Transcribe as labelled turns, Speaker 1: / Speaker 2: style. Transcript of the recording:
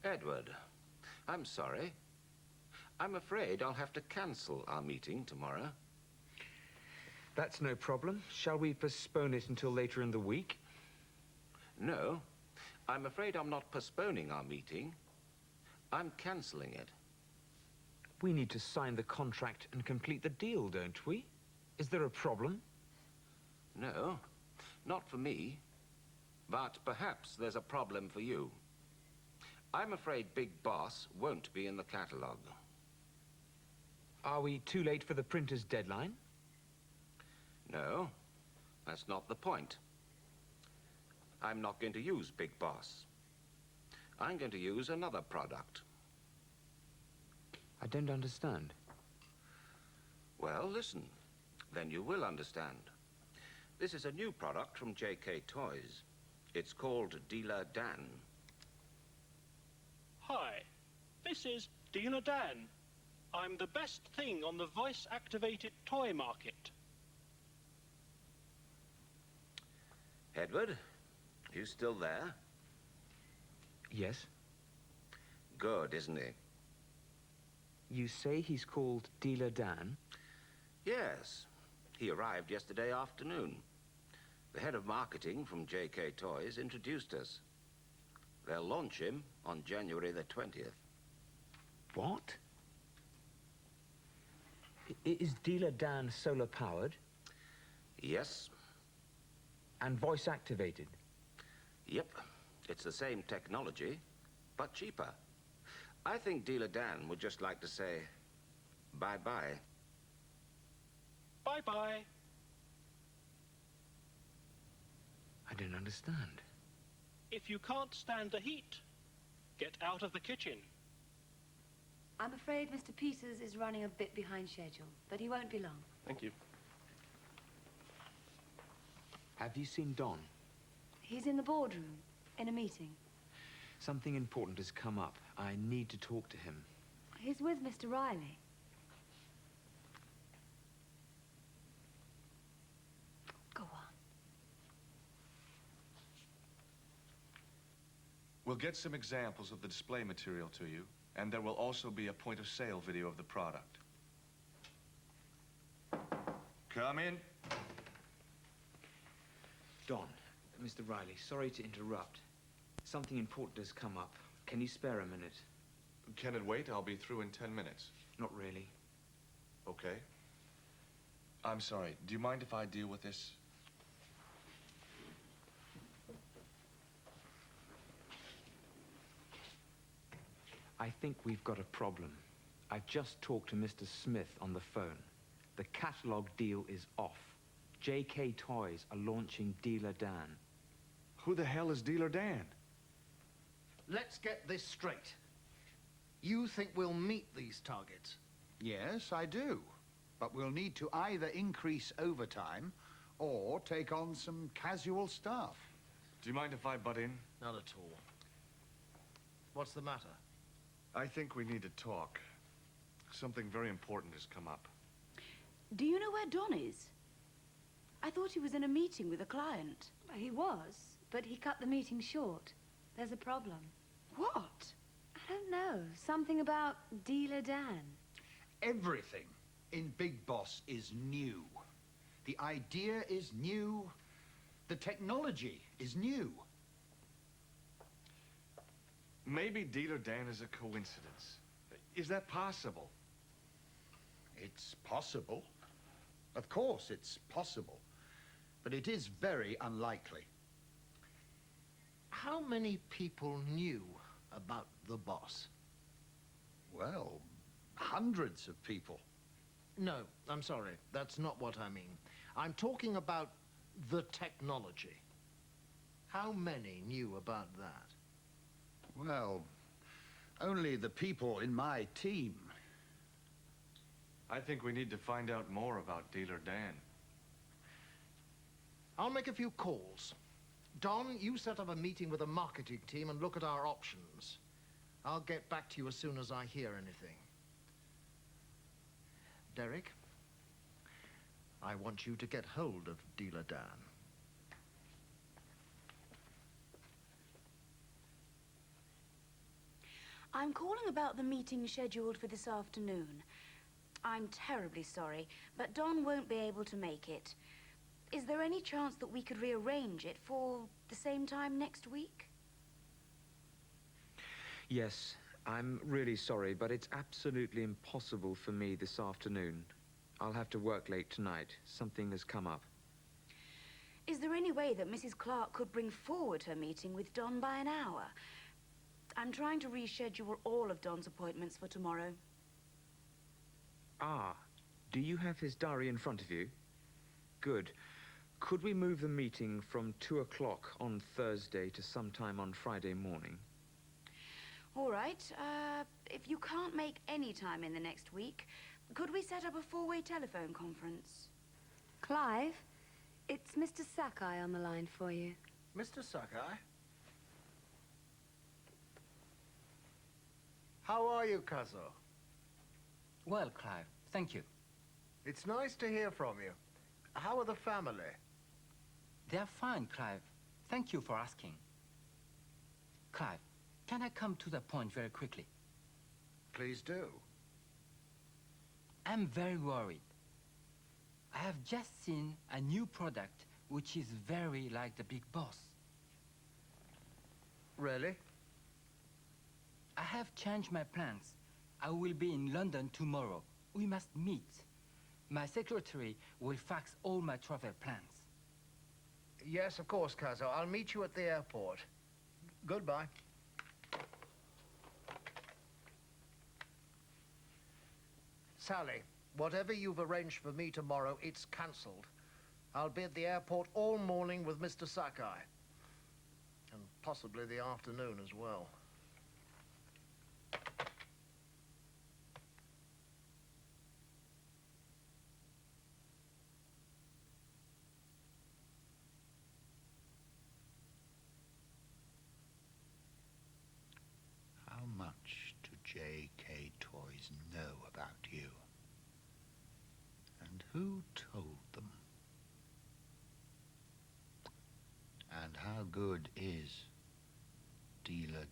Speaker 1: Edward, I'm sorry. I'm afraid I'll have to cancel our meeting tomorrow.
Speaker 2: That's no problem. Shall we postpone it until later in the week?
Speaker 1: No, I'm afraid I'm not postponing our meeting. I'm cancelling it.
Speaker 2: We need to sign the contract and complete the deal, don't we? Is there a problem?
Speaker 1: No, not for me. But perhaps there's a problem for you. I'm afraid Big Boss won't be in the catalogue.
Speaker 2: Are we too late for the printer's deadline?
Speaker 1: No, that's not the point. I'm not going to use Big Boss. I'm going to use another product.
Speaker 2: I don't understand.
Speaker 1: Well, listen. Then you will understand. This is a new product from JK Toys. It's called Dealer Dan.
Speaker 3: Hi, this is Dealer Dan. I'm the best thing on the voice-activated toy market.
Speaker 1: Edward, you still there?
Speaker 2: Yes?
Speaker 1: Good, isn't he?
Speaker 2: You say he's called Dealer Dan?
Speaker 1: Yes. He arrived yesterday afternoon. The head of marketing from JK Toys introduced us. They'll launch him on January the 20th.
Speaker 2: What? Is Dealer Dan solar-powered?
Speaker 1: Yes.
Speaker 2: And voice-activated?
Speaker 1: Yep. It's the same technology, but cheaper. I think Dealer Dan would just like to say bye-bye.
Speaker 3: Bye-bye.
Speaker 2: I don't understand.
Speaker 3: If you can't stand the heat, get out of the kitchen.
Speaker 4: I'm afraid Mr. Peters is running a bit behind schedule, but he won't be long.
Speaker 3: Thank you.
Speaker 2: Have you seen Don?
Speaker 4: He's in the boardroom, in a meeting.
Speaker 2: Something important has come up. I need to talk to him.
Speaker 4: He's with Mr. Riley. Go on.
Speaker 5: We'll get some examples of the display material to you, and there will also be a point-of-sale video of the product. Come in.
Speaker 2: Don, Mr. Riley, sorry to interrupt. Something important has come up. Can you spare a minute?
Speaker 5: Can it wait? I'll be through in 10 minutes.
Speaker 2: Not really.
Speaker 5: Okay. I'm sorry. Do you mind if I deal with this?
Speaker 2: I think we've got a problem. I've just talked to Mr. Smith on the phone. The catalogue deal is off. JK Toys are launching Dealer Dan.
Speaker 5: Who the hell is Dealer Dan?
Speaker 6: Let's get this straight. You think we'll meet these targets?
Speaker 7: Yes, I do. But we'll need to either increase overtime or take on some casual staff.
Speaker 5: Do you mind if I butt in?
Speaker 6: Not at all. What's the matter?
Speaker 5: I think we need to talk. Something very important has come up.
Speaker 8: Do you know where Don is? I thought he was in a meeting with a client.
Speaker 4: He was, but he cut the meeting short. There's a problem.
Speaker 8: What?
Speaker 4: I don't know. Something about Dealer Dan.
Speaker 7: Everything in Big Boss is new. The idea is new. The technology is new.
Speaker 5: Maybe Dealer Dan is a coincidence. Is that possible?
Speaker 7: It's possible. Of course it's possible. But it is very unlikely.
Speaker 6: How many people knew about the boss?
Speaker 7: Well, hundreds of people.
Speaker 6: No, I'm sorry. That's not what I mean. I'm talking about the technology. How many knew about that?
Speaker 7: Well, only the people in my team.
Speaker 5: I think we need to find out more about Dealer Dan.
Speaker 6: I'll make a few calls. Don, you set up a meeting with the marketing team and look at our options. I'll get back to you as soon as I hear anything. Derek, I want you to get hold of Dealer Dan.
Speaker 8: I'm calling about the meeting scheduled for this afternoon. I'm terribly sorry, but Don won't be able to make it. Is there any chance that we could rearrange it for the same time next week?
Speaker 2: Yes, I'm really sorry, but it's absolutely impossible for me this afternoon. I'll have to work late tonight. Something has come up.
Speaker 8: Is there any way that Mrs. Clark could bring forward her meeting with Don by an hour? I'm trying to reschedule all of Don's appointments for tomorrow.
Speaker 2: Ah, do you have his diary in front of you? Good. Could we move the meeting from 2 o'clock on Thursday to sometime on Friday morning?
Speaker 8: All right. If you can't make any time in the next week, could we set up a four-way telephone conference?
Speaker 4: Clive, it's Mr. Sakai on the line for you.
Speaker 6: Mr. Sakai? How are you, Kazo?
Speaker 9: Well, Clive, thank you.
Speaker 6: It's nice to hear from you. How are the family?
Speaker 9: They are fine, Clive. Thank you for asking. Clive, can I come to the point very quickly?
Speaker 6: Please do.
Speaker 9: I'm very worried. I have just seen a new product which is very like the Big Boss.
Speaker 6: Really?
Speaker 9: I have changed my plans. I will be in London tomorrow. We must meet. My secretary will fax all my travel plans.
Speaker 6: Yes, of course, Kazo. I'll meet you at the airport. Goodbye. Sally, whatever you've arranged for me tomorrow, it's cancelled. I'll be at the airport all morning with Mr. Sakai. And possibly the afternoon as well.
Speaker 7: How much do J.K. Toys know about you? And who told them? And how good is Dealer